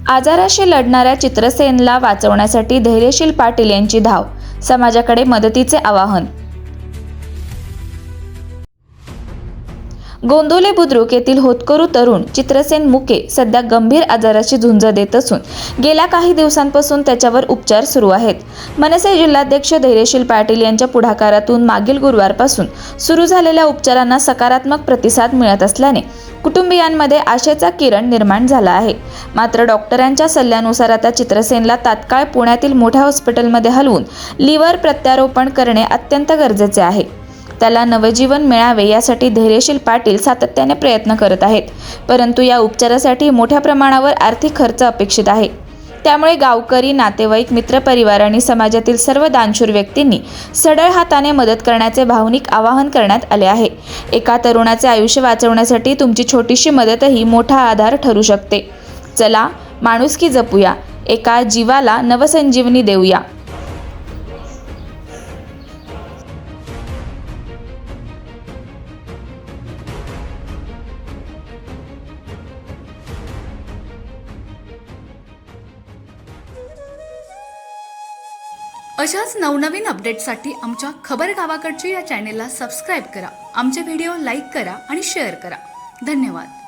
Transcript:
आजाराशी लढणाऱ्या चित्रसेनला वाचवण्यासाठी धैर्यशील पाटील यांची धाव, समाजाकडे मदतीचे आवाहन। गोंदवले बुद्रुक येथील होतकरू तरुण चित्रसेन मुके सध्या गंभीर आजाराशी झुंज देत असून गेल्या काही दिवसांपासून त्याच्यावर उपचार सुरू आहेत। मनसे जिल्हाध्यक्ष धैर्यशील पाटील यांच्या पुढाकारातून मागील गुरुवारपासून सुरू झालेल्या उपचारांना सकारात्मक प्रतिसाद मिळत असल्याने कुटुंबियांमध्ये आशेचा किरण निर्माण झाला आहे। मात्र डॉक्टरांच्या सल्ल्यानुसार आता चित्रसेनला तात्काळ पुण्यातील मोठ्या हॉस्पिटलमध्ये हलवून लिव्हर प्रत्यारोपण करणे अत्यंत गरजेचे आहे। त्याला नवजीवन मिळावे यासाठी धैर्यशील पाटील सातत्याने प्रयत्न करत आहेत, परंतु या उपचारासाठी मोठ्या प्रमाणावर आर्थिक खर्च अपेक्षित आहे। त्यामुळे गावकरी, नातेवाईक, मित्रपरिवार आणि समाजातील सर्व दानशूर व्यक्तींनी सढळ हाताने मदत करण्याचे भावनिक आवाहन करण्यात आले आहे। एका तरुणाचे आयुष्य वाचवण्यासाठी तुमची छोटीशी मदतही मोठा आधार ठरू शकते। चला माणुसकी जपूया, एका जीवाला नवसंजीवनी देऊया। अशाच नवनवीन अपडेट्ससाठी आमच्या खबर गावाकडची या चॅनेलला सबस्क्राईब करा, आमचे व्हिडिओ लाईक करा आणि शेअर करा। धन्यवाद।